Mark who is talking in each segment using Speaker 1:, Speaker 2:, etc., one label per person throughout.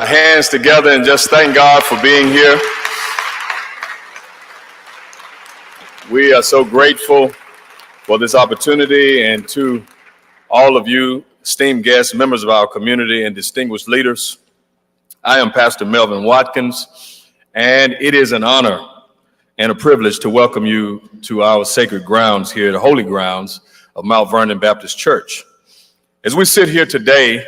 Speaker 1: Hands together and just thank God for being here. We are so grateful for this opportunity, and to all of you, esteemed guests, members of our community, and distinguished leaders. I am Pastor Melvin Watkins, and it is an honor and a privilege to welcome you to our sacred grounds here, the holy grounds of Mount Vernon Baptist Church. As we sit here today,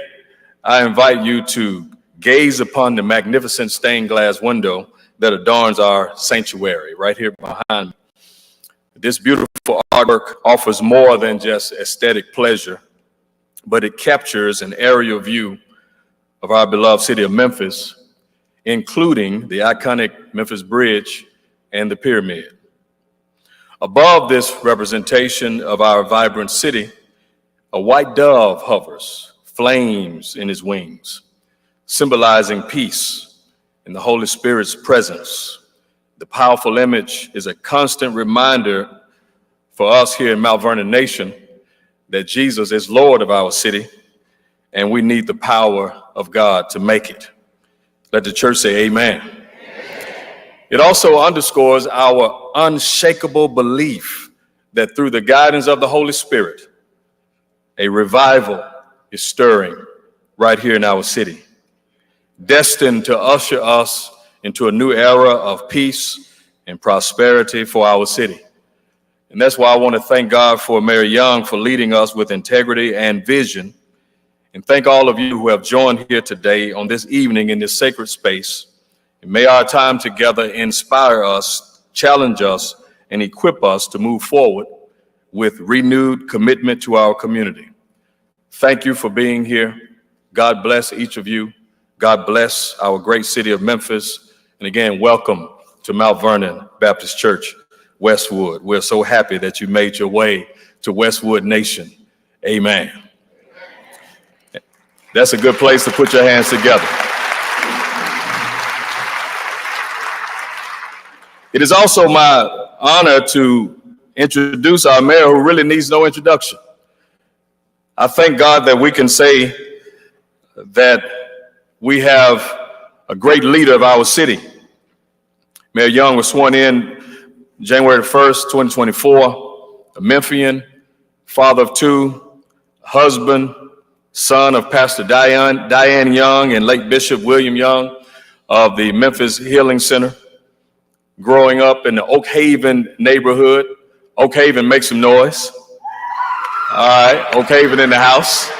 Speaker 1: I invite you to gaze upon the magnificent stained glass window that adorns our sanctuary right here behind me. This beautiful artwork offers more than just aesthetic pleasure. but it captures an aerial view of our beloved city of Memphis, including the iconic Memphis Bridge and the Pyramid. Above this representation of our vibrant city, a white dove hovers, flames in his wings, symbolizing peace and the Holy Spirit's presence. The powerful image is a constant reminder for us here in Mount Vernon Nation that Jesus is Lord of our city, and we need the power of God to make it. Let the church say amen. Amen. It also underscores our unshakable belief that through the guidance of the Holy Spirit, a revival is stirring right here in our city, destined to usher us into a new era of peace and prosperity for our city. And that's why I want to thank God for Mayor Young for leading us with integrity and vision. And thank all of you who have joined here today on this evening in this sacred space. And may our time together inspire us, challenge us, and equip us to move forward with renewed commitment to our community. Thank you for being here. God bless each of you. God bless our great city of Memphis. And again, welcome to Mount Vernon Baptist Church, Westwood. We're so happy that you made your way to Westwood Nation. Amen. That's a good place to put your hands together. It is also my honor to introduce our mayor, who really needs no introduction. I thank God that we can say that we have a great leader of our city. Mayor Young was sworn in January 1st, 2024, a Memphian, father of two, husband, son of Pastor Diane Young and late Bishop William Young of the Memphis Healing Center. Growing up in the Oak Haven neighborhood. Oak Haven, make some noise. All right, Oak Haven in the house.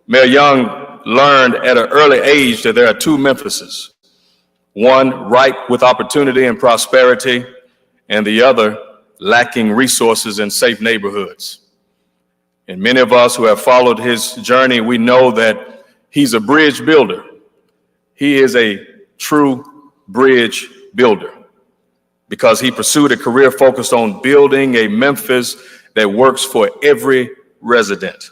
Speaker 1: Mayor Young learned at an early age that there are two Memphises, one ripe with opportunity and prosperity, and the other lacking resources and safe neighborhoods. And many of us who have followed his journey, we know that he's a bridge builder. He is a true bridge builder because he pursued a career focused on building a Memphis that works for every resident.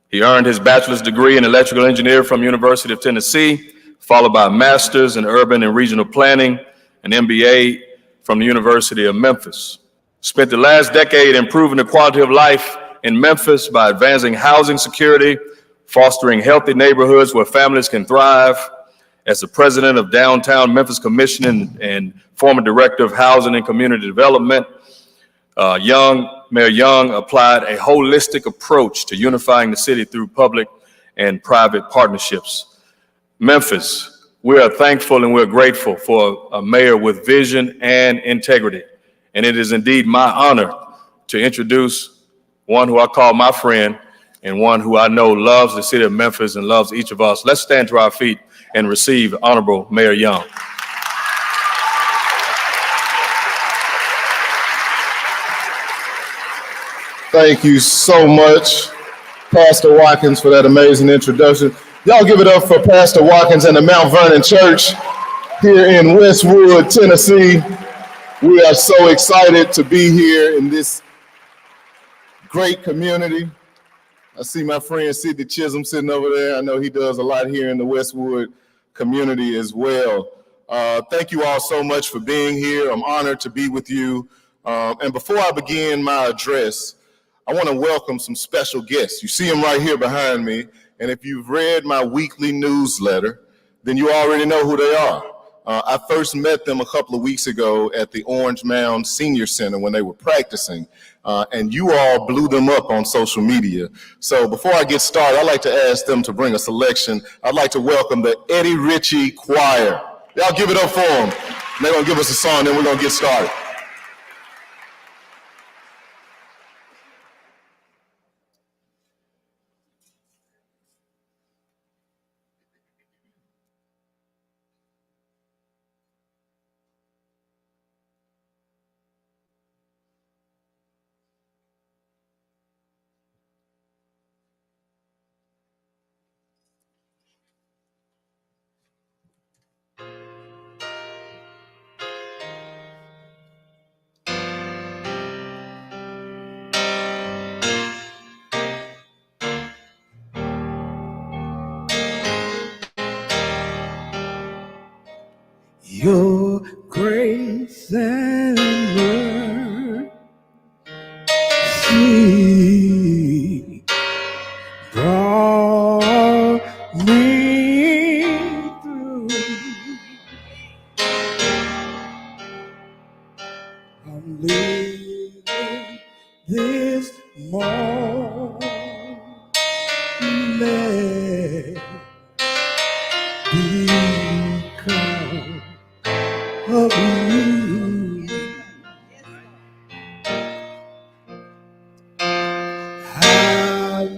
Speaker 1: He earned his bachelor's degree in electrical engineering from University of Tennessee, followed by a master's in urban and regional planning, an MBA from the University of Memphis. Spent the last decade improving the quality of life in Memphis by advancing housing security, fostering healthy neighborhoods where families can thrive. As the president of Downtown Memphis Commission and former director of Housing and Community Development, Mayor Young applied a holistic approach to unifying the city through public and private partnerships. Memphis, we are thankful and we're grateful for a mayor with vision and integrity. And it is indeed my honor to introduce one who I call my friend and one who I know loves the city of Memphis and loves each of us. Let's stand to our feet and receive Honorable Mayor Young.
Speaker 2: Thank you so much, Pastor Watkins, for that amazing introduction. Y'all give it up for Pastor Watkins and the Mount Vernon Church here in Westwood, Tennessee. We are so excited to be here in this great community. I see my friend Sidney Chisholm sitting over there. I know he does a lot here in the Westwood community as well. Thank you all so much for being here. I'm honored to be with you. And before I begin my address, I want to welcome some special guests. You see them right here behind me. And if you've read my weekly newsletter, then you already know who they are. I first met them a couple of weeks ago at the Orange Mound Senior Center when they were practicing. And you all blew them up on social media. So before I get started, I'd like to ask them to bring a selection. I'd like to welcome the Eddie Ritchie Choir. Y'all give it up for them. They're going to give us a song, then we're going to get started.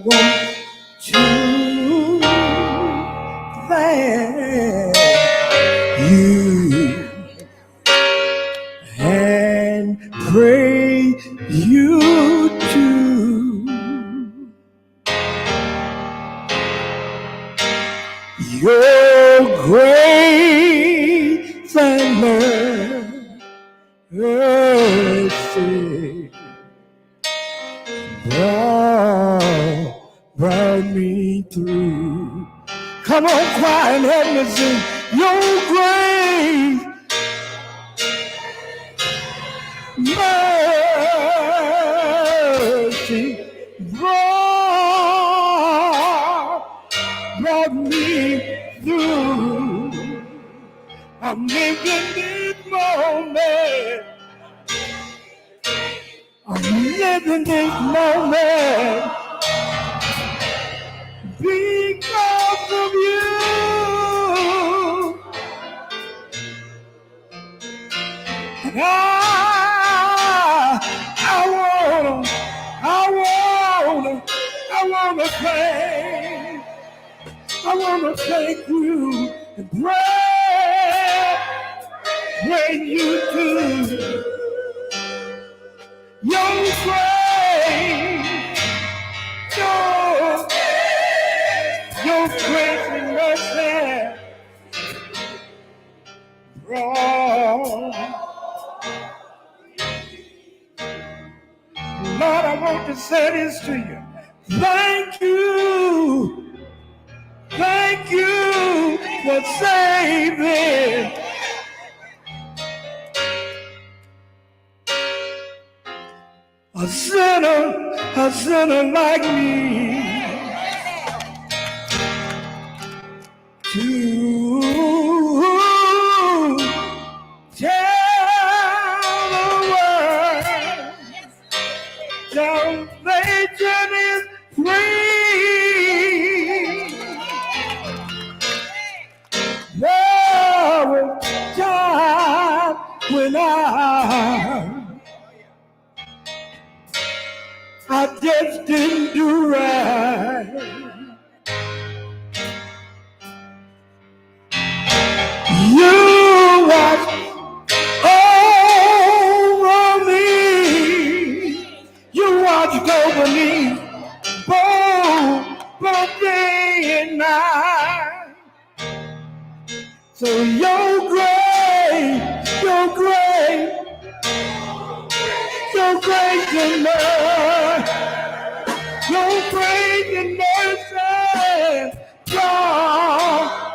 Speaker 3: want to thank you and praise you too. Your grace and mercy brought me through. Come on, choir, and help me sing. Your grace, mercy brought me through. I'm living this moment. I'm living this moment because of you. And I wanna thank you and praise you too. Your grace, your grace and mercy brought. Lord, I want to say this to you. Thank you for saving a sinner like me. To tell the world salvation is free. There was time when I just didn't do right. You watched over me. You watched over me both day and night. So your grace and mercy, your grace and mercy, God.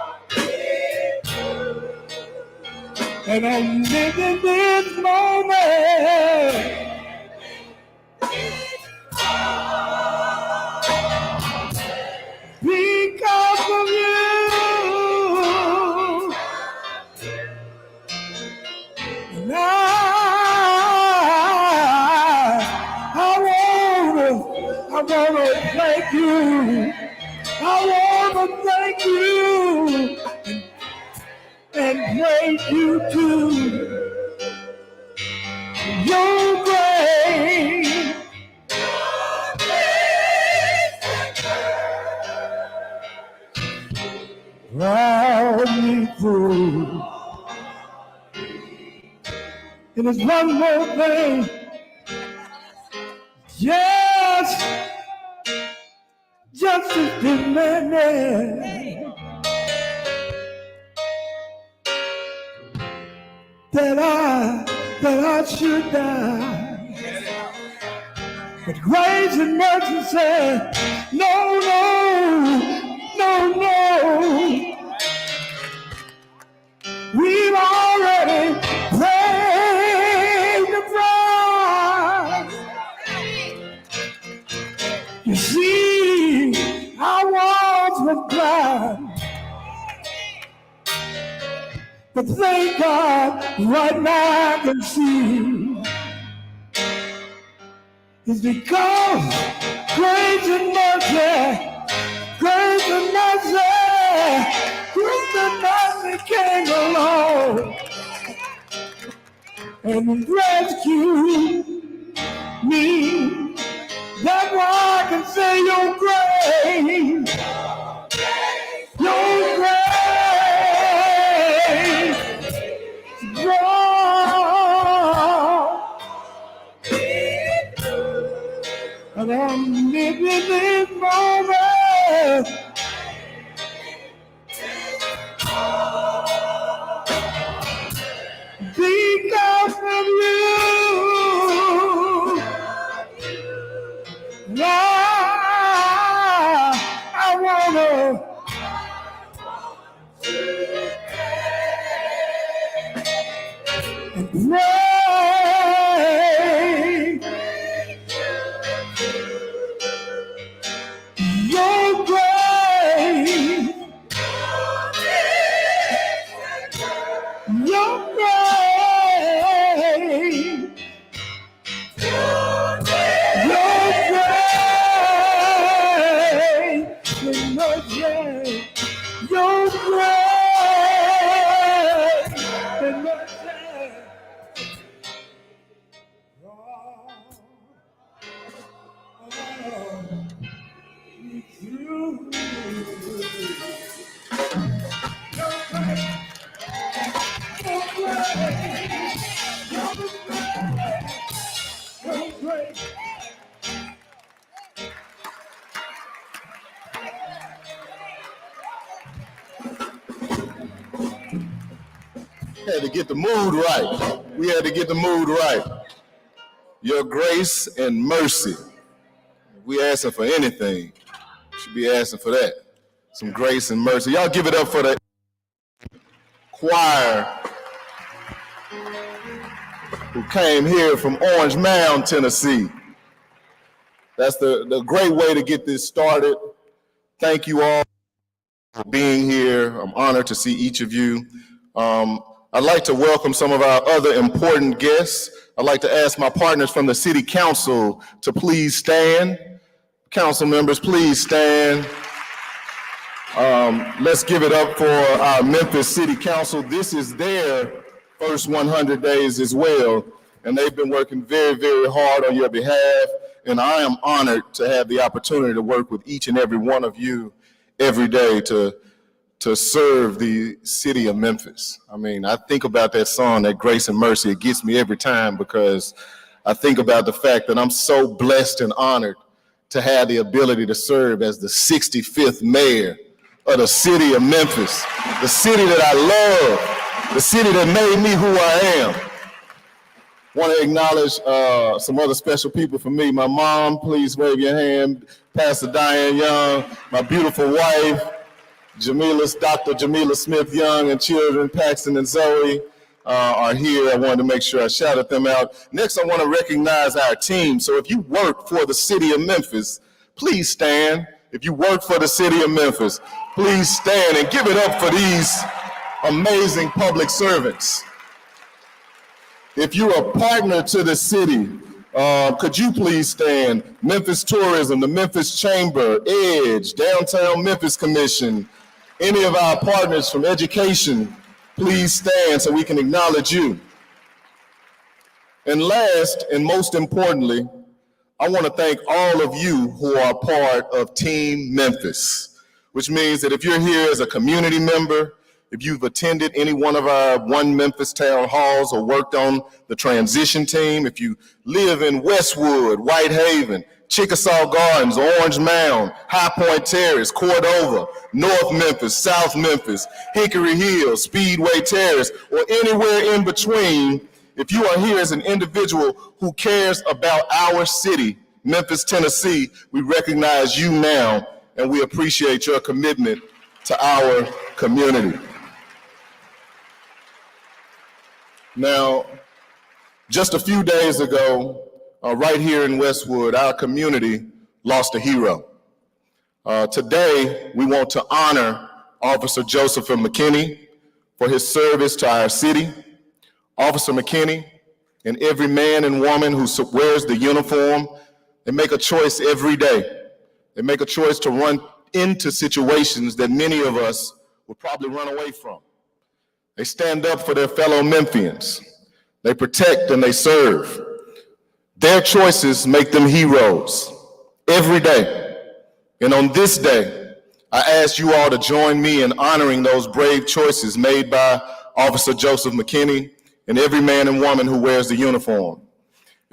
Speaker 3: And I'm living this moment because of you. And I wanna thank you. I wanna thank you and praise you too. Your grace brought me through. And there's one more thing, just as demanding that I should die. But grace and mercy said, no. We've already paid the price. You see, I was blind, but thank God right now I can see. It's because grace and mercy came along and rescued me. That's why I can say your grace living this moment because of you. Now I wanna pray your grace, your grace, your grace, and mercy, your grace and mercy.
Speaker 2: Had to get the mood right. We had to get the mood right. Your grace and mercy. If we asking for anything, we should be asking for that. Some grace and mercy. Y'all give it up for the choir who came here from Orange Mound, Tennessee. That's the great way to get this started. Thank you all for being here. I'm honored to see each of you. I'd like to welcome some of our other important guests. I'd like to ask my partners from the City Council to please stand. Council members, please stand. Let's give it up for our Memphis City Council. This is their first 100 days as well, and they've been working very, very hard on your behalf, and I am honored to have the opportunity to work with each and every one of you every day to serve the city of Memphis. I mean, I think about that song, that Grace and Mercy. It gets me every time because I think about the fact that I'm so blessed and honored to have the ability to serve as the 65th mayor of the city of Memphis, the city that I love, the city that made me who I am. Want to acknowledge some other special people for me. My mom, please wave your hand. Pastor Diane Young, my beautiful wife, Dr. Jamila Smith Young, and children, Paxton and Zoe, are here. I wanted to make sure I shouted them out. Next, I want to recognize our team. So if you work for the city of Memphis, please stand. If you work for the city of Memphis, please stand and give it up for these amazing public servants. If you're a partner to the city, could you please stand? Memphis Tourism, the Memphis Chamber, EDGE, Downtown Memphis Commission, any of our partners from education, please stand so we can acknowledge you. And last and most importantly, I want to thank all of you who are part of Team Memphis, which means that if you're here as a community member, if you've attended any one of our One Memphis town halls or worked on the transition team, if you live in Westwood, Whitehaven, Chickasaw Gardens, Orange Mound, High Point Terrace, Cordova, North Memphis, South Memphis, Hickory Hill, Speedway Terrace, or anywhere in between, if you are here as an individual who cares about our city, Memphis, Tennessee, we recognize you now, and we appreciate your commitment to our community. Now, just a few days ago, right here in Westwood, our community lost a hero. Today, we want to honor Officer Joseph McKinney for his service to our city. Officer McKinney and every man and woman who wears the uniform, they make a choice every day. They make a choice to run into situations that many of us would probably run away from. They stand up for their fellow Memphians. They protect and they serve. Their choices make them heroes every day. And on this day, I ask you all to join me in honoring those brave choices made by Officer Joseph McKinney and every man and woman who wears the uniform.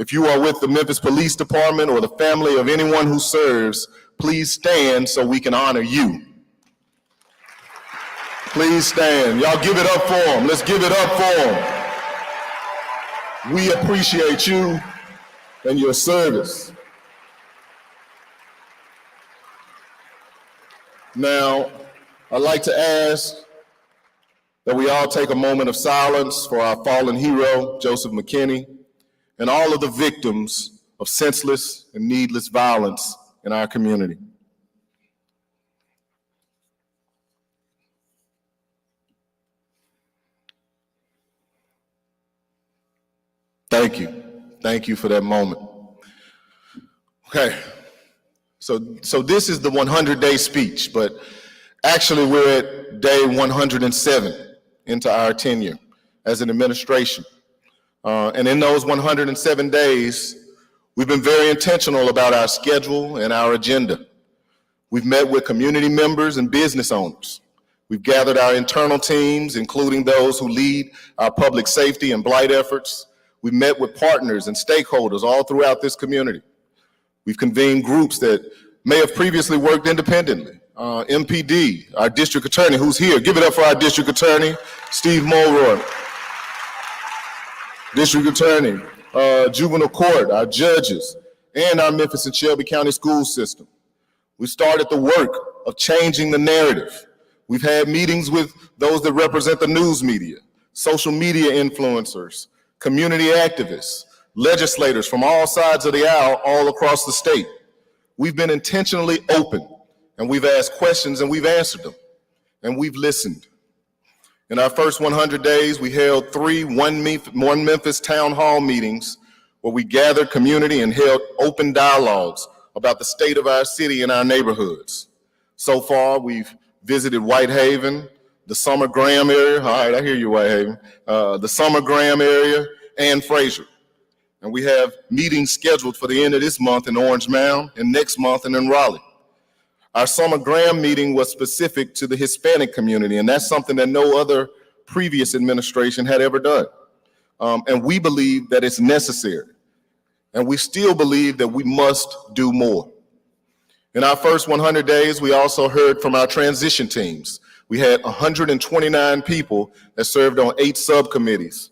Speaker 2: If you are with the Memphis Police Department or the family of anyone who serves, please stand so we can honor you. Please stand. Y'all give it up for them. Let's give it up for them. We appreciate you and your service. Now, I'd like to ask that we all take a moment of silence for our fallen hero, Joseph McKinney, and all of the victims of senseless and needless violence in our community. Thank you. Thank you for that moment. Okay, so this is the 100-day speech, but actually we're at day 107 into our tenure as an administration. And in those 107 days, we've been very intentional about our schedule and our agenda. We've met with community members and business owners. We've gathered our internal teams, including those who lead our public safety and blight efforts. We've met with partners and stakeholders all throughout this community. We've convened groups that may have previously worked independently. MPD, our district attorney, who's here. Give it up for our district attorney, Steve Mulroy. District attorney, juvenile court, our judges, and our Memphis and Shelby County school system. We started the work of changing the narrative. We've had meetings with those that represent the news media, social media influencers, community activists, legislators from all sides of the aisle all across the state. We've been intentionally open, and we've asked questions and we've answered them, and we've listened. In our first 100 days, we held three One Memphis town hall meetings where we gathered community and held open dialogues about the state of our city and our neighborhoods. So far, we've visited Whitehaven, the Summer Graham area. All right, I hear you, Whitehaven. The Summer Graham area and Fraser. And we have meetings scheduled for the end of this month in Orange Mound and next month in Raleigh. Our Summer Graham meeting was specific to the Hispanic community, and that's something that no other previous administration had ever done. And we believe that it's necessary. And we still believe that we must do more. In our first 100 days, we also heard from our transition teams. We had 129 people that served on 8 subcommittees.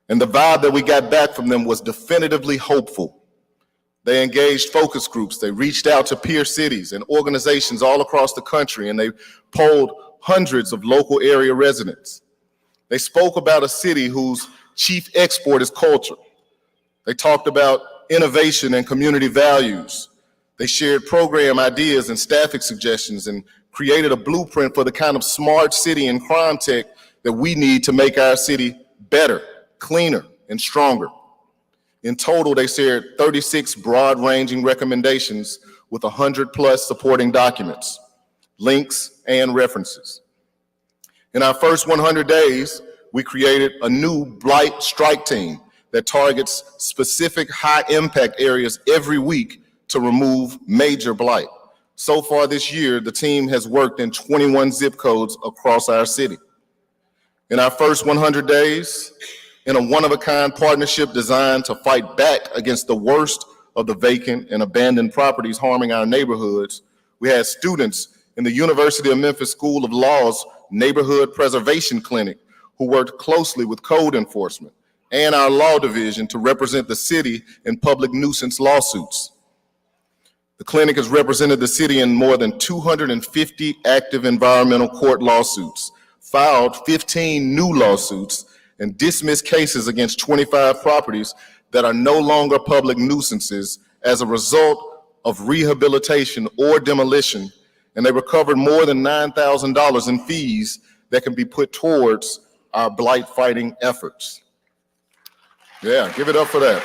Speaker 2: And the vibe that we got back from them was definitively hopeful. They engaged focus groups. They reached out to peer cities and organizations all across the country, and they polled hundreds of local area residents. They spoke about a city whose chief export is culture. They talked about innovation and community values. They shared program ideas and staffing suggestions and created a blueprint for the kind of smart city and crime tech that we need to make our city better, cleaner, and stronger. In total, they shared 36 broad-ranging recommendations with 100+ supporting documents, links, and references. In our first 100 days, we created a new blight strike team that targets specific high-impact areas every week to remove major blight. So far this year, the team has worked in 21 zip codes across our city. In our first 100 days, in a one-of-a-kind partnership designed to fight back against the worst of the vacant and abandoned properties harming our neighborhoods, we had students in the University of Memphis School of Law's Neighborhood Preservation Clinic who worked closely with code enforcement and our law division to represent the city in public nuisance lawsuits. The clinic has represented the city in more than 250 active environmental court lawsuits, filed 15 new lawsuits, and dismissed cases against 25 properties that are no longer public nuisances as a result of rehabilitation or demolition, and they recovered more than $9,000 in fees that can be put towards our blight fighting efforts. Yeah, give it up for that.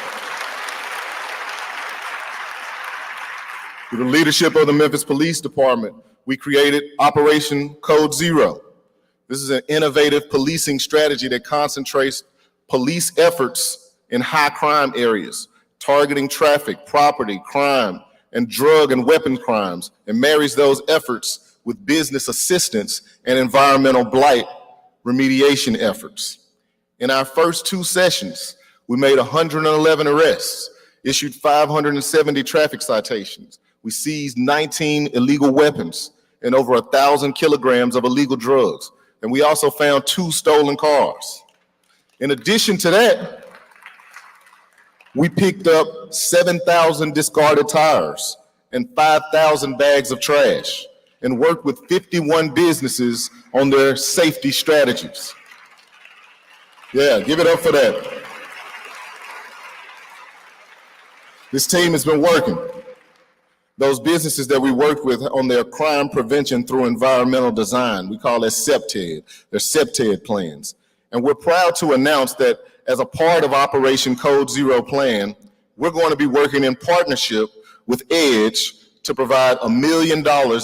Speaker 2: Through the leadership of the Memphis Police Department, we created Operation Code Zero. This is an innovative policing strategy that concentrates police efforts in high crime areas, targeting traffic, property, crime, and drug and weapon crimes, and marries those efforts with business assistance and environmental blight remediation efforts. In our first 2 sessions, We made 111 arrests, issued 570 traffic citations. We seized 19 illegal weapons and over 1,000 kilograms of illegal drugs. And we also found 2 stolen cars. In addition to that, we picked up 7,000 discarded tires and 5,000 bags of trash and worked with 51 businesses on their safety strategies. Yeah, give it up for that. This team has been working. Those businesses that we worked with on their crime prevention through environmental design, we call that SEPTED, their SEPTED plans. And we're proud to announce that as a part of Operation Code Zero plan, we're going to be working in partnership with EDGE to provide $1 million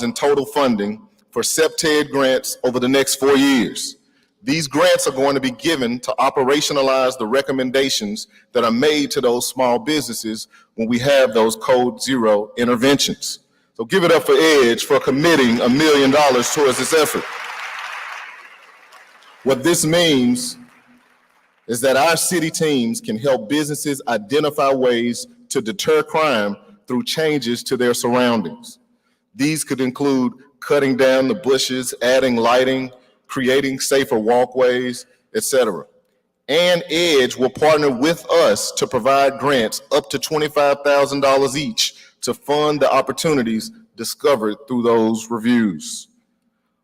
Speaker 2: in total funding for SEPTED grants over the next 4 years. These grants are going to be given to operationalize the recommendations that are made to those small businesses when we have those Code Zero interventions. So give it up for EDGE for committing $1 million towards this effort. What this means is that our city teams can help businesses identify ways to deter crime through changes to their surroundings. These could include cutting down the bushes, adding lighting, creating safer walkways, etc. And EDGE will partner with us to provide grants up to $25,000 each to fund the opportunities discovered through those reviews.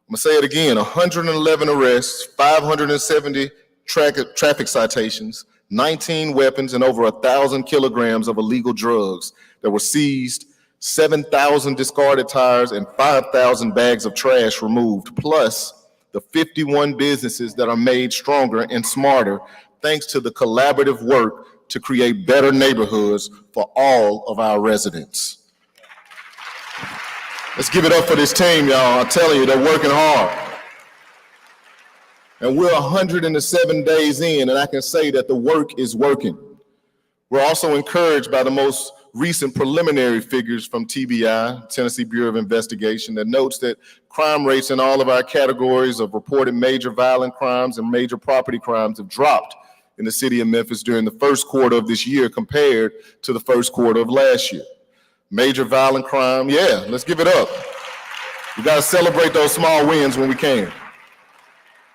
Speaker 2: I'm gonna say it again, 111 arrests, 570 traffic citations, 19 weapons, and over 1,000 kilograms of illegal drugs that were seized, 7,000 discarded tires, and 5,000 bags of trash removed, plus the 51 businesses that are made stronger and smarter thanks to the collaborative work to create better neighborhoods for all of our residents. Let's give it up for this team, y'all. I'm telling you, they're working hard. And we're 107 days in, and I can say that the work is working. We're also encouraged by the most recent preliminary figures from TBI, Tennessee Bureau of Investigation, that notes that crime rates in all of our categories of reported major violent crimes and major property crimes have dropped in the city of Memphis during the first quarter of this year compared to the first quarter of last year. Major violent crime, yeah, let's give it up. We gotta celebrate those small wins when we can.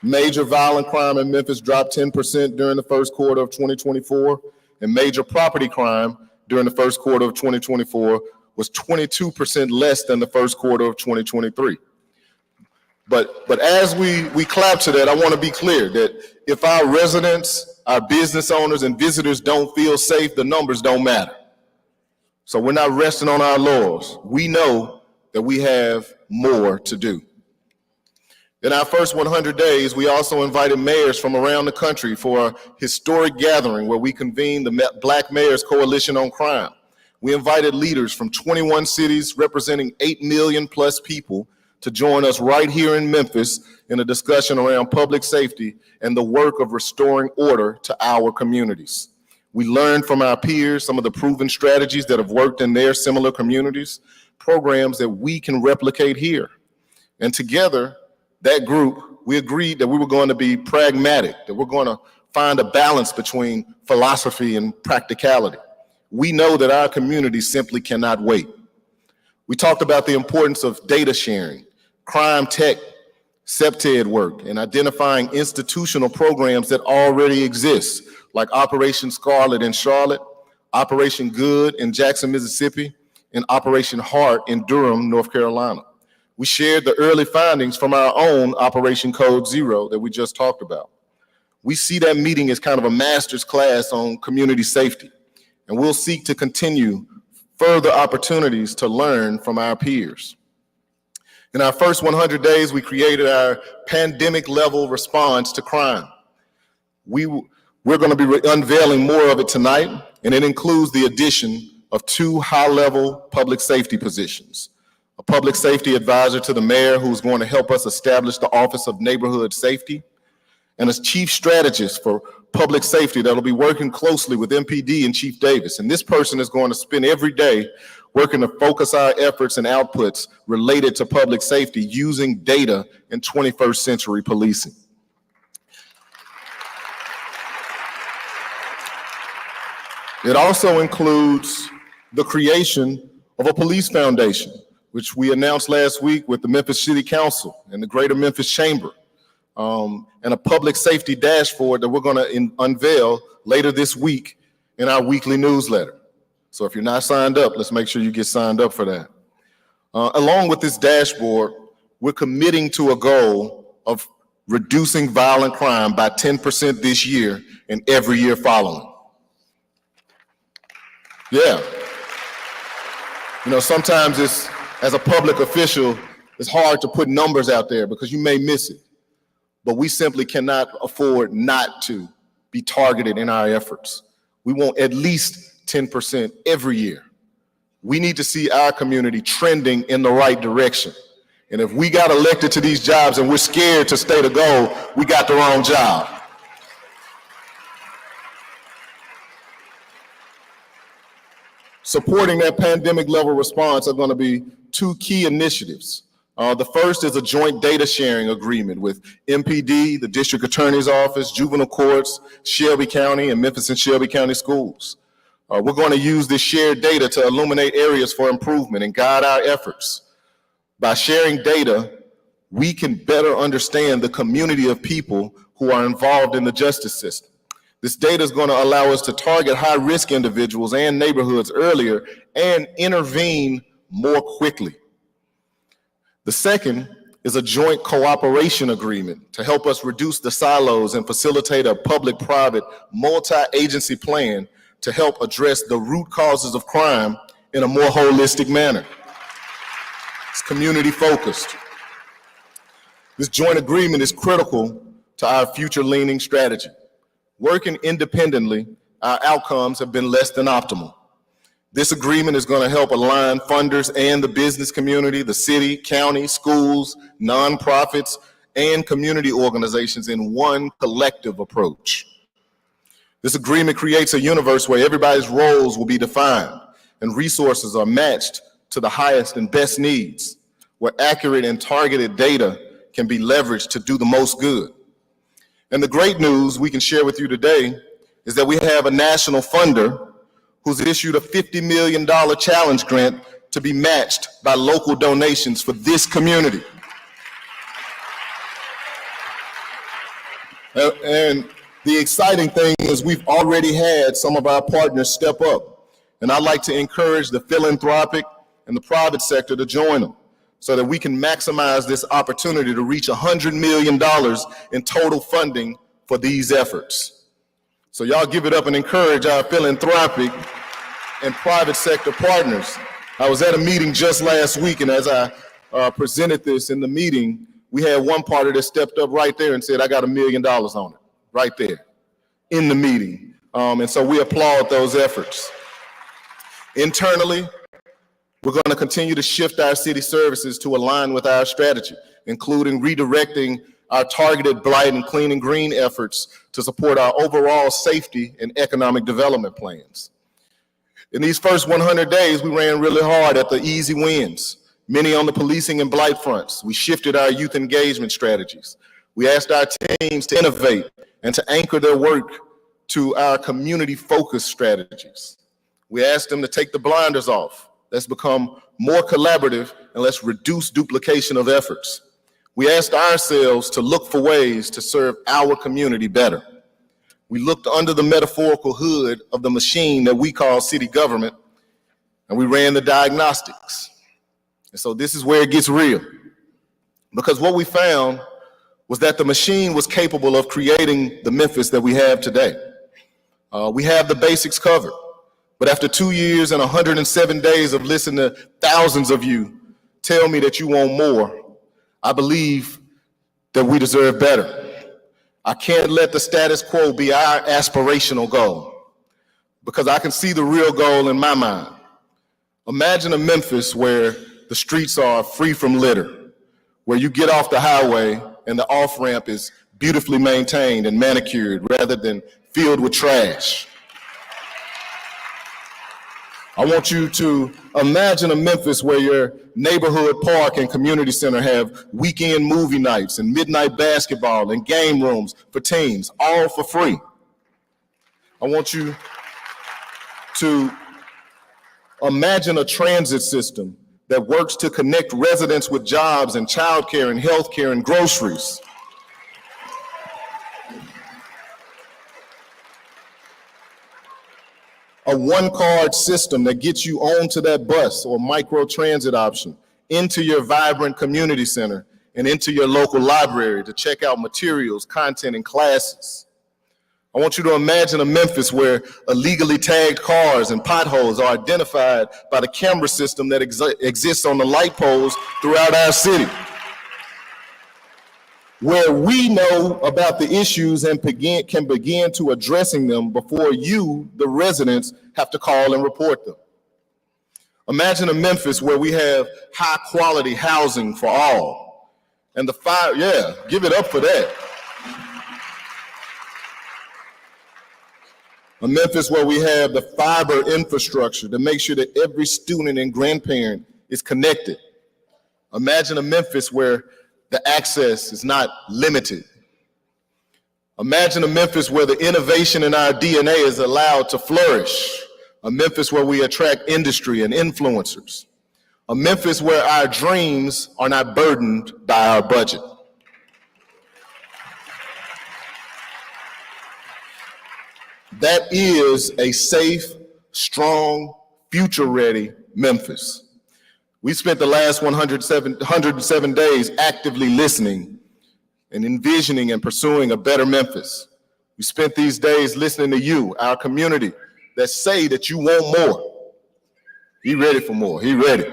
Speaker 2: Major violent crime in Memphis dropped 10% during the first quarter of 2024, and major property crime during the first quarter of 2024 was 22% less than the first quarter of 2023. But as we clap to that, I want to be clear that if our residents, our business owners, and visitors don't feel safe, the numbers don't matter. So we're not resting on our laurels. We know that we have more to do. In our first 100 days, we also invited mayors from around the country for a historic gathering where we convened the Black Mayors Coalition on Crime. We invited leaders from 21 cities representing 8 million plus people to join us right here in Memphis in a discussion around public safety and the work of restoring order to our communities. We learned from our peers some of the proven strategies that have worked in their similar communities, programs that we can replicate here. And together, that group, we agreed that we were going to be pragmatic, that we're going to find a balance between philosophy and practicality. We know that our community simply cannot wait. We talked about the importance of data sharing, crime tech, SEPTED work, and identifying institutional programs that already exist, like Operation Scarlet in Charlotte, Operation Good in Jackson, Mississippi, and Operation Heart in Durham, North Carolina. We shared the early findings from our own Operation Code Zero that we just talked about. We see that meeting as kind of a master's class on community safety, and we'll seek to continue further opportunities to learn from our peers. In our first 100 days, we created our pandemic-level response to crime. We're going to be unveiling more of it tonight, and it includes the addition of 2 high-level public safety positions. A public safety advisor to the mayor who's going to help us establish the Office of Neighborhood Safety, and a chief strategist for public safety that'll be working closely with MPD and Chief Davis. And this person is going to spend every day working to focus our efforts and outputs related to public safety using data in 21st century policing. It also includes the creation of a police foundation, which we announced last week with the Memphis City Council and the Greater Memphis Chamber, and a public safety dashboard that we're going to unveil later this week in our weekly newsletter. So if you're not signed up, let's make sure you get signed up for that. Along with this dashboard, we're committing to a goal of reducing violent crime by 10% this year and every year following. Yeah. You know, sometimes as a public official, it's hard to put numbers out there because you may miss it. But we simply cannot afford not to be targeted in our efforts. We want at least 10% every year. We need to see our community trending in the right direction. And if we got elected to these jobs and we're scared to state a goal, we got the wrong job. Supporting that pandemic level response are going to be two key initiatives. The first is a joint data sharing agreement with MPD, the District Attorney's Office, Juvenile Courts, Shelby County, and Memphis and Shelby County Schools. We're going to use this shared data to illuminate areas for improvement and guide our efforts. By sharing data, we can better understand the community of people who are involved in the justice system. This data is going to allow us to target high-risk individuals and neighborhoods earlier and intervene more quickly. The second is a joint cooperation agreement to help us reduce the silos and facilitate a public-private multi-agency plan to help address the root causes of crime in a more holistic manner. It's community-focused. This joint agreement is critical to our future-leaning strategy. Working independently, our outcomes have been less than optimal. This agreement is going to help align funders and the business community, the city, county, schools, nonprofits, and community organizations in one collective approach. This agreement creates a universe where everybody's roles will be defined and resources are matched to the highest and best needs, where accurate and targeted data can be leveraged to do the most good. And the great news we can share with you today is that we have a national funder who's issued a $50 million challenge grant to be matched by local donations for this community. And the exciting thing is we've already had some of our partners step up. And I'd like to encourage the philanthropic and the private sector to join them so that we can maximize this opportunity to reach $100 million in total funding for these efforts. So y'all give it up and encourage our philanthropic and private sector partners. I was at a meeting just last week, and as I presented this in the meeting, we had one partner that stepped up right there and said, I got $1 million on it, right there in the meeting. And so we applaud those efforts. Internally, we're going to continue to shift our city services to align with our strategy, including redirecting our targeted blight and clean and green efforts to support our overall safety and economic development plans. In these first 100 days, we ran really hard at the easy wins, many on the policing and blight fronts. We shifted our youth engagement strategies. We asked our teams to innovate and to anchor their work to our community-focused strategies. We asked them to take the blinders off. Let's become more collaborative and let's reduce duplication of efforts. We asked ourselves to look for ways to serve our community better. We looked under the metaphorical hood of the machine that we call city government, and we ran the diagnostics. And so this is where it gets real, because what we found was that the machine was capable of creating the Memphis that we have today. We have the basics covered, but after 2 years and 107 days of listening to thousands of you tell me that you want more, I believe that we deserve better. I can't let the status quo be our aspirational goal, because I can see the real goal in my mind. Imagine a Memphis where the streets are free from litter, where you get off the highway and the off-ramp is beautifully maintained and manicured rather than filled with trash. I want you to imagine a Memphis where your neighborhood park and community center have weekend movie nights and midnight basketball and game rooms for teens, all for free. I want you to imagine a transit system that works to connect residents with jobs and childcare and healthcare and groceries. A one-card system that gets you onto that bus or micro-transit option, into your vibrant community center, and into your local library to check out materials, content, and classes. I want you to imagine a Memphis where illegally tagged cars and potholes are identified by the camera system that exists on the light poles throughout our city, where we know about the issues and can begin to addressing them before you, the residents, have to call and report them. Imagine a Memphis where we have high quality housing for all. And give it up for that. A Memphis where we have the fiber infrastructure to make sure that every student and grandparent is connected. Imagine a Memphis where the access is not limited. Imagine a Memphis where the innovation in our DNA is allowed to flourish. A Memphis where we attract industry and influencers. A Memphis where our dreams are not burdened by our budget. That is a safe, strong, future-ready Memphis. We spent the last 107 days actively listening and envisioning and pursuing a better Memphis. We spent these days listening to you, our community, that say that you want more. He ready for more. He ready.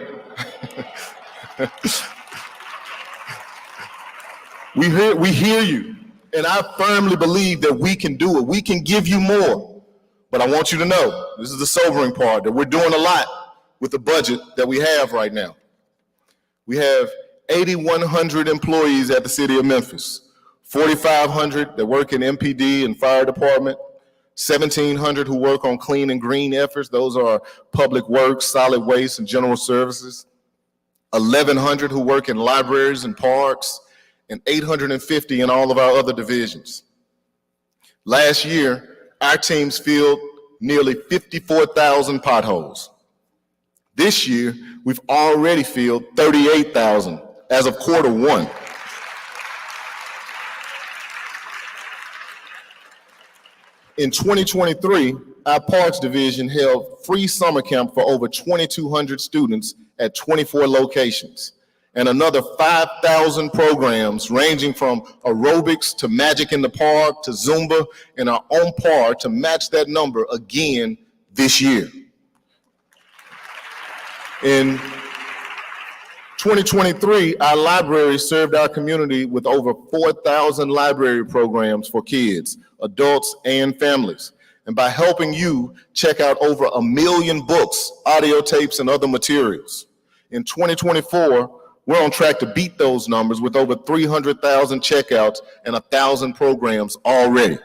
Speaker 2: We hear you, and I firmly believe that we can do it. We can give you more. But I want you to know, this is the sobering part, that we're doing a lot with the budget that we have right now. We have 8,100 employees at the city of Memphis, 4,500 that work in MPD and fire department, 1,700 who work on clean and green efforts. Those are public works, solid waste, and general services. 1,100 who work in libraries and parks, and 850 in all of our other divisions. Last year, our teams filled nearly 54,000 potholes. This year, we've already filled 38,000 as of Q1. In 2023, our Parks Division held free summer camp for over 2,200 students at 24 locations, and another 5,000 programs ranging from aerobics to magic in the park to Zumba, and are on par to match that number again this year. In 2023, our library served our community with over 4,000 library programs for kids, adults, and families. And by helping you check out over 1 million books, audio tapes, and other materials. In 2024, we're on track to beat those numbers with over 300,000 checkouts and 1,000 programs already.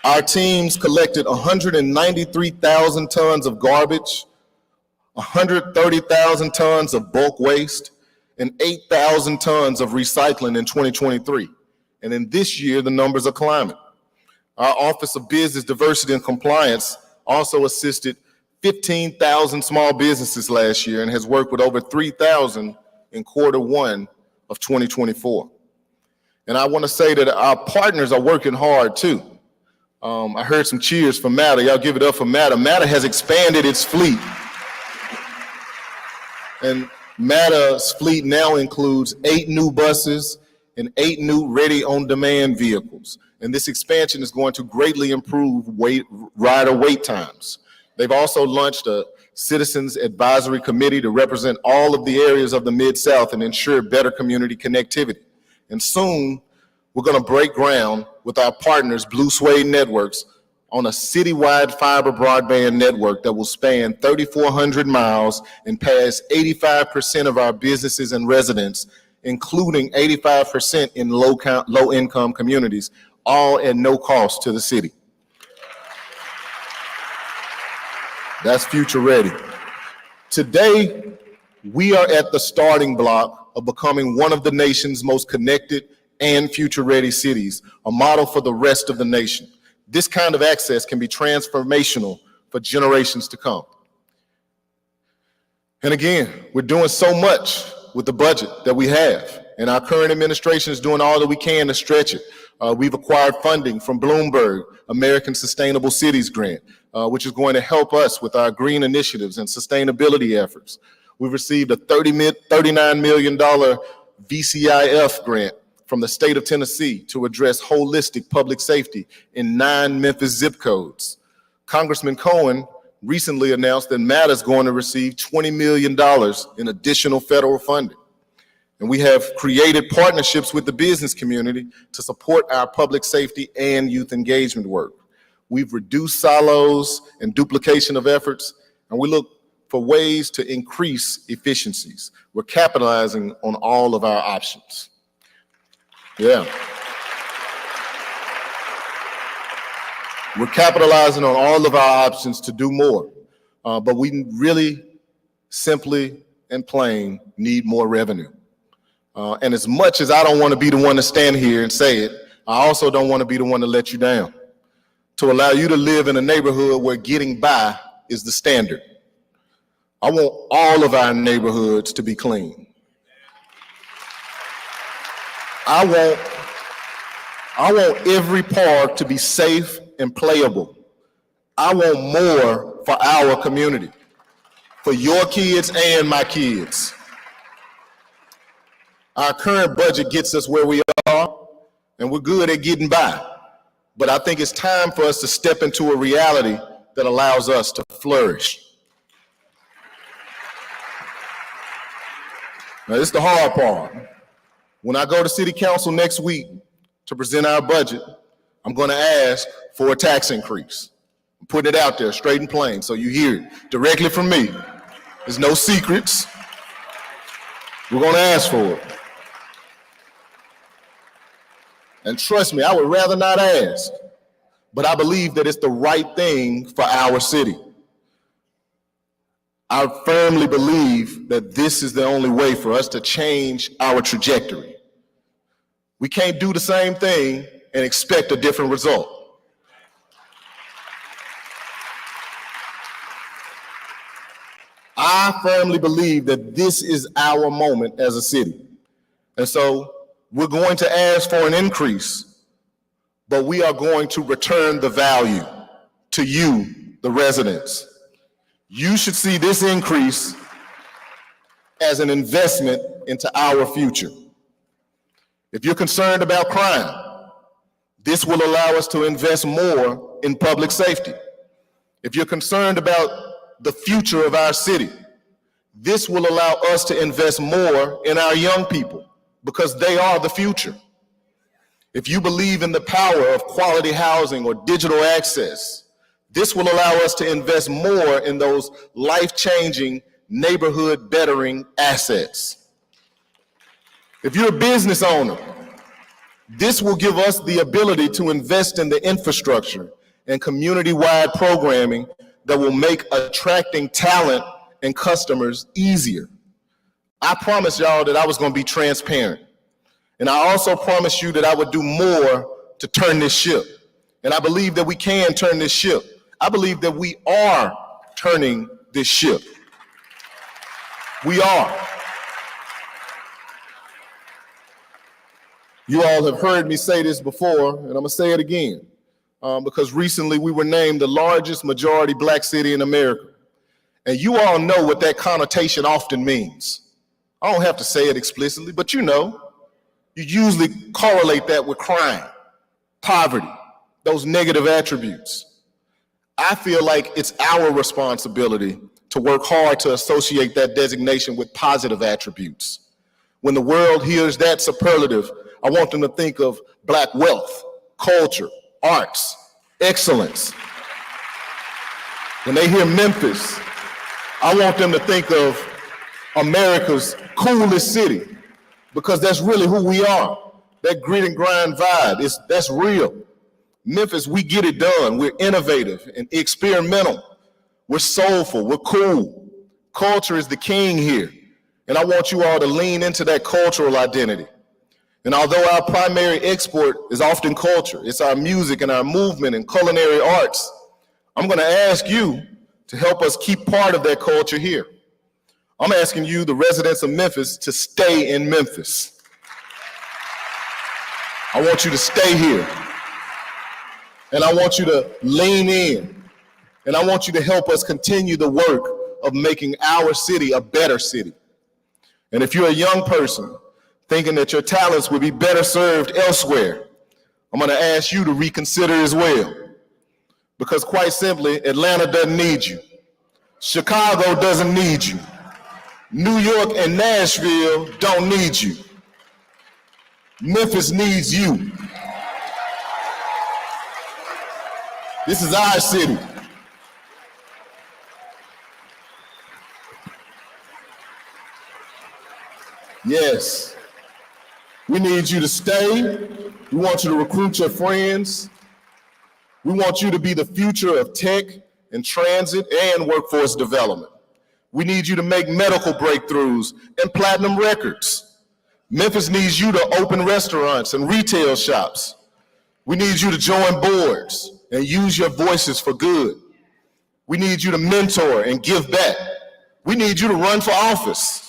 Speaker 2: Our teams collected 193,000 tons of garbage, 130,000 tons of bulk waste, and 8,000 tons of recycling in 2023. And in this year, the numbers are climbing. Our Office of Business Diversity and Compliance also assisted 15,000 small businesses last year and has worked with over 3,000 in Q1 of 2024. And I want to say that our partners are working hard too. I heard some cheers from Matter. Y'all give it up for Matter. Matter has expanded its fleet. And Matter's fleet now includes 8 new buses and 8 new ready-on-demand vehicles. And this expansion is going to greatly improve rider wait times. They've also launched a Citizens Advisory Committee to represent all of the areas of the Mid-South and ensure better community connectivity. And soon, we're going to break ground with our partners, Blue Suede Networks, on a citywide fiber broadband network that will span 3,400 miles and pass 85% of our businesses and residents, including 85% in low-income communities, all at no cost to the city. That's future ready. Today, we are at the starting block of becoming one of the nation's most connected and future-ready cities, a model for the rest of the nation. This kind of access can be transformational for generations to come. And again, we're doing so much with the budget that we have, and our current administration is doing all that we can to stretch it. We've acquired funding from Bloomberg American Sustainable Cities Grant, which is going to help us with our green initiatives and sustainability efforts. We've received a $39 million VCIF grant from the state of Tennessee to address holistic public safety in 9 Memphis zip codes. Congressman Cohen recently announced that MATA is going to receive $20 million in additional federal funding. And we have created partnerships with the business community to support our public safety and youth engagement work. We've reduced silos and duplication of efforts, and we look for ways to increase efficiencies. We're capitalizing on all of our options. Yeah. We're capitalizing on all of our options to do more, but we really simply and plain need more revenue. And as much as I don't want to be the one to stand here and say it, I also don't want to be the one to let you down, to allow you to live in a neighborhood where getting by is the standard. I want all of our neighborhoods to be clean. I want every park to be safe and playable. I want more for our community, for your kids and my kids. Our current budget gets us where we are, and we're good at getting by. But I think it's time for us to step into a reality that allows us to flourish. Now, this is the hard part. When I go to City Council next week to present our budget, I'm going to ask for a tax increase. I'm putting it out there straight and plain so you hear it directly from me. There's no secrets. We're going to ask for it. And trust me, I would rather not ask, but I believe that it's the right thing for our city. I firmly believe that this is the only way for us to change our trajectory. We can't do the same thing and expect a different result. I firmly believe that this is our moment as a city. And so we're going to ask for an increase, but we are going to return the value to you, the residents. You should see this increase as an investment into our future. If you're concerned about crime, this will allow us to invest more in public safety. If you're concerned about the future of our city, this will allow us to invest more in our young people because they are the future. If you believe in the power of quality housing or digital access, this will allow us to invest more in those life-changing, neighborhood-bettering assets. If you're a business owner, this will give us the ability to invest in the infrastructure and community-wide programming that will make attracting talent and customers easier. I promised y'all that I was going to be transparent. And I also promised you that I would do more to turn this ship. And I believe that we can turn this ship. I believe that we are turning this ship. We are. You all have heard me say this before, and I'm gonna say it again, because recently we were named the largest majority Black city in America. And you all know what that connotation often means. I don't have to say it explicitly, but you know, you usually correlate that with crime, poverty, those negative attributes. I feel like it's our responsibility to work hard to associate that designation with positive attributes. When the world hears that superlative, I want them to think of Black wealth, culture, arts, excellence. When they hear Memphis, I want them to think of America's coolest city, because that's really who we are. That grit and grind vibe, that's real. Memphis, we get it done. We're innovative and experimental. We're soulful, we're cool. Culture is the king here. And I want you all to lean into that cultural identity. And although our primary export is often culture, it's our music and our movement and culinary arts, I'm going to ask you to help us keep part of that culture here. I'm asking you, the residents of Memphis, to stay in Memphis. I want you to stay here. And I want you to lean in. And I want you to help us continue the work of making our city a better city. And if you're a young person thinking that your talents would be better served elsewhere, I'm going to ask you to reconsider as well. Because quite simply, Atlanta doesn't need you. Chicago doesn't need you. New York and Nashville don't need you. Memphis needs you. This is our city. Yes. We need you to stay. We want you to recruit your friends. We want you to be the future of tech and transit and workforce development. We need you to make medical breakthroughs and platinum records. Memphis needs you to open restaurants and retail shops. We need you to join boards and use your voices for good. We need you to mentor and give back. We need you to run for office.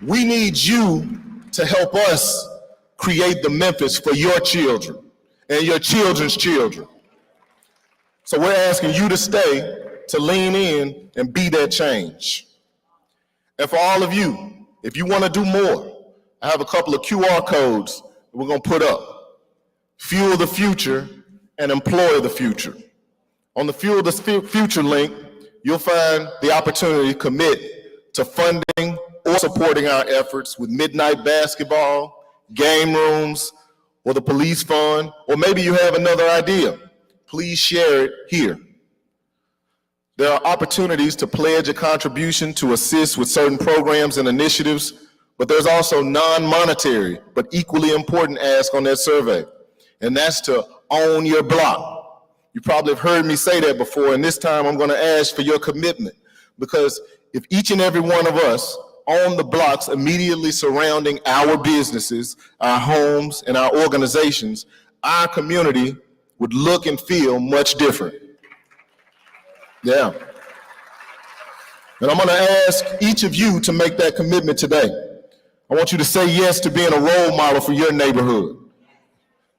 Speaker 2: We need you to help us create the Memphis for your children and your children's children. So we're asking you to stay, to lean in and be that change. And for all of you, if you want to do more, I have a couple of QR codes that we're going to put up. Fuel the future and employ the future. On the Fuel the Future link, you'll find the opportunity to commit to funding or supporting our efforts with midnight basketball, game rooms, or the police fund, or maybe you have another idea. Please share it here. There are opportunities to pledge a contribution to assist with certain programs and initiatives, but there's also non-monetary but equally important ask on that survey, and that's to own your block. You probably have heard me say that before, and this time I'm going to ask for your commitment, because if each and every one of us own the blocks immediately surrounding our businesses, our homes, and our organizations, our community would look and feel much different. Yeah. And I'm going to ask each of you to make that commitment today. I want you to say yes to being a role model for your neighborhood.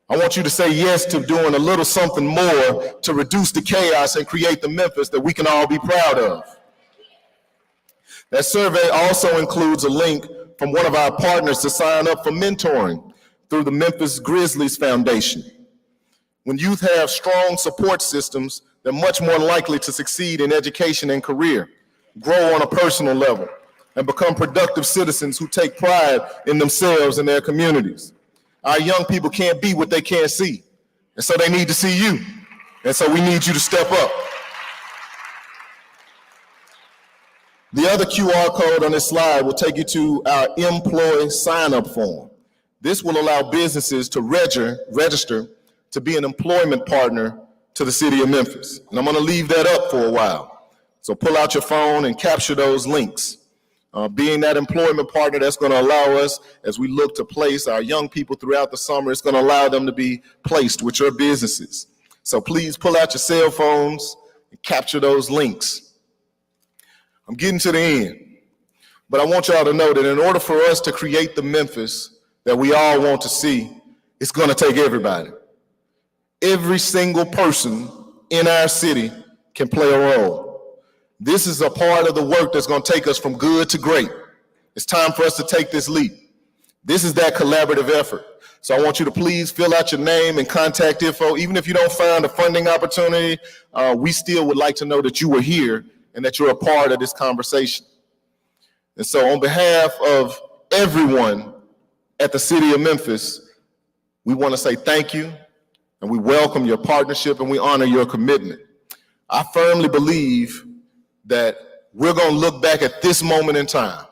Speaker 2: I want you to say yes to doing a little something more to reduce the chaos and create the Memphis that we can all be proud of. That survey also includes a link from one of our partners to sign up for mentoring through the Memphis Grizzlies Foundation. When youth have strong support systems, they're much more likely to succeed in education and career, grow on a personal level, and become productive citizens who take pride in themselves and their communities. Our young people can't be what they can't see, and so they need to see you, and so we need you to step up. The other QR code on this slide will take you to our employee sign-up form. This will allow businesses to register to be an employment partner to the city of Memphis. And I'm going to leave that up for a while. So pull out your phone and capture those links. Being that employment partner, that's going to allow us, as we look to place our young people throughout the summer, it's going to allow them to be placed with your businesses. So please pull out your cell phones and capture those links. I'm getting to the end, but I want y'all to know that in order for us to create the Memphis that we all want to see, it's going to take everybody. Every single person in our city can play a role. This is a part of the work that's going to take us from good to great. It's time for us to take this leap. This is that collaborative effort. So I want you to please fill out your name and contact info. Even if you don't find a funding opportunity, we still would like to know that you were here and that you're a part of this conversation. And so on behalf of everyone at the city of Memphis, we want to say thank you, and we welcome your partnership, and we honor your commitment. I firmly believe that we're going to look back at this moment in time,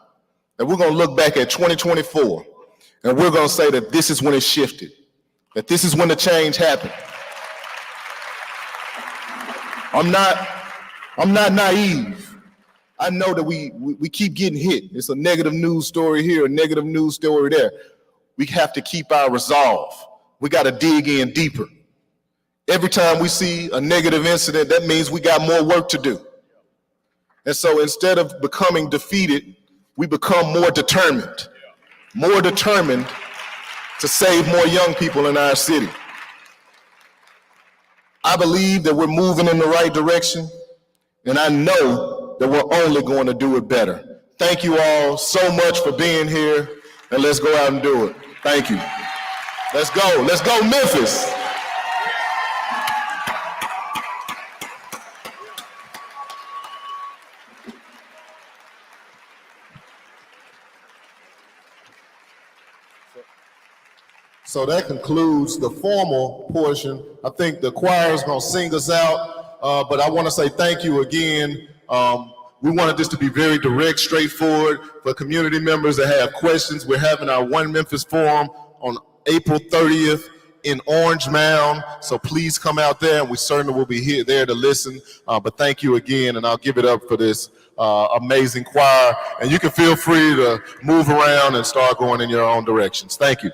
Speaker 2: that we're going to look back at 2024, and we're going to say that this is when it shifted, that this is when the change happened. I'm not naive. I know that we keep getting hit. It's a negative news story here, a negative news story there. We have to keep our resolve. We got to dig in deeper. Every time we see a negative incident, that means we got more work to do. And so instead of becoming defeated, we become more determined to save more young people in our city. I believe that we're moving in the right direction, and I know that we're only going to do it better. Thank you all so much for being here, and let's go out and do it. Thank you. Let's go Memphis. So that concludes the formal portion. I think the choir is going to sing us out, but I want to say thank you again. We wanted this to be very direct, straightforward for community members that have questions. We're having our One Memphis Forum on April 30th in Orange Mound, so please come out there, and we certainly will be there to listen. But thank you again, and I'll give it up for this amazing choir. And you can feel free to move around and start going in your own directions. Thank you.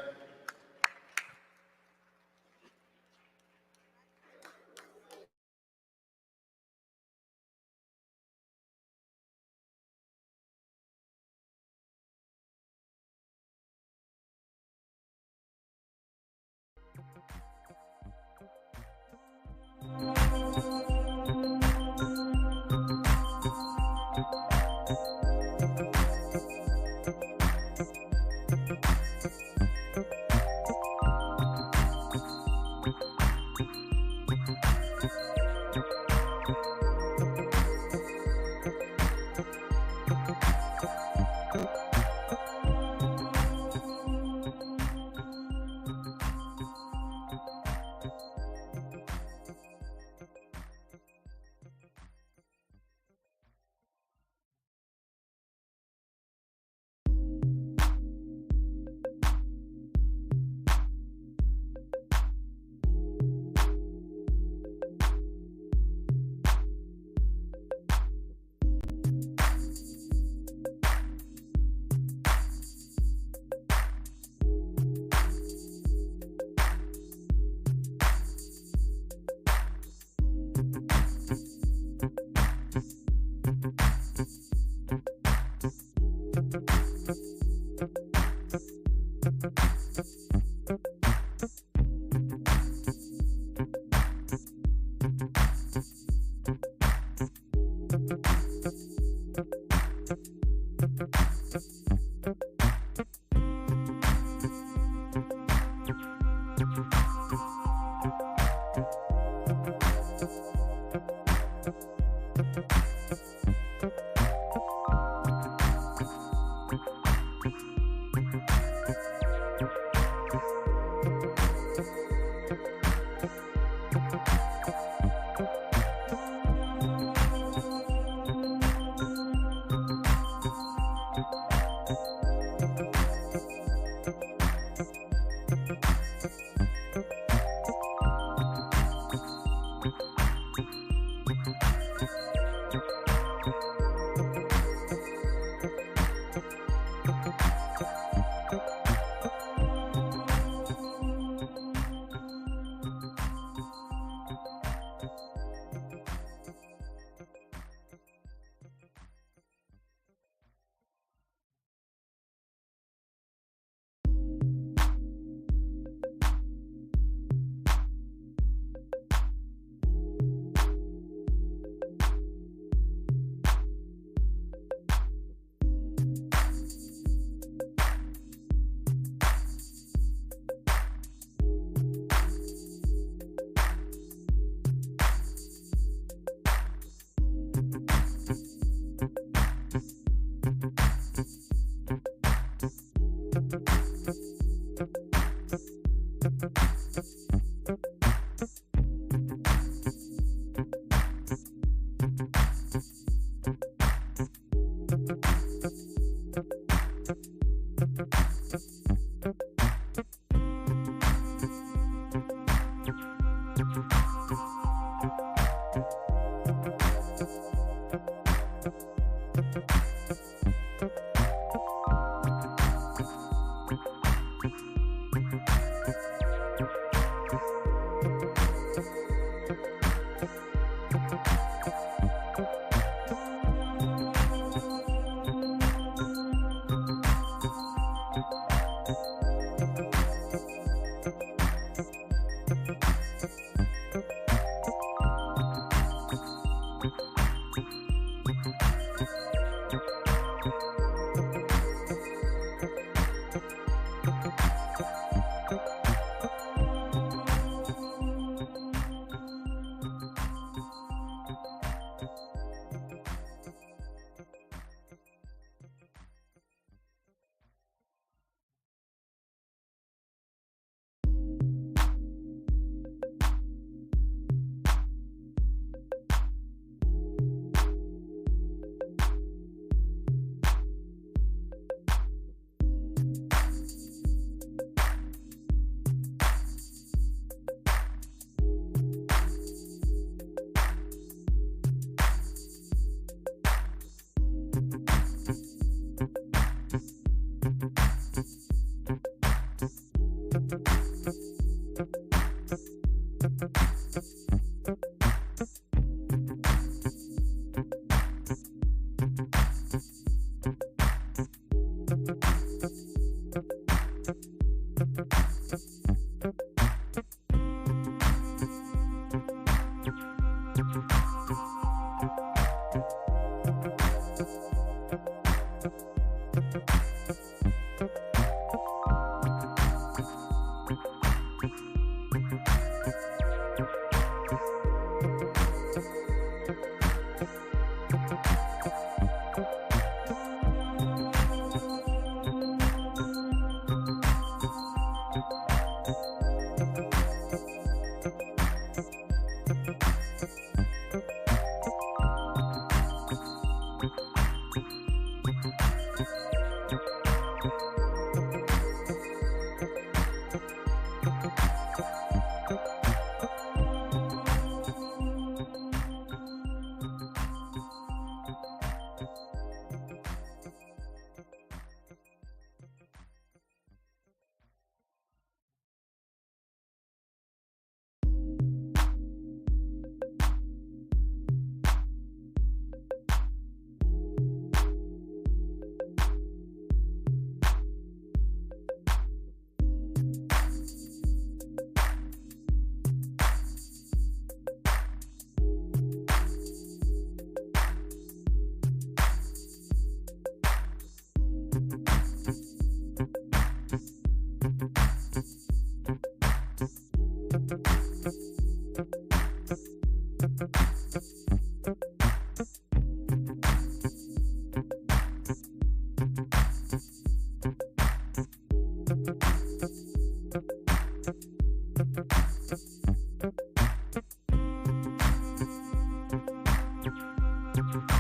Speaker 3: Thank you.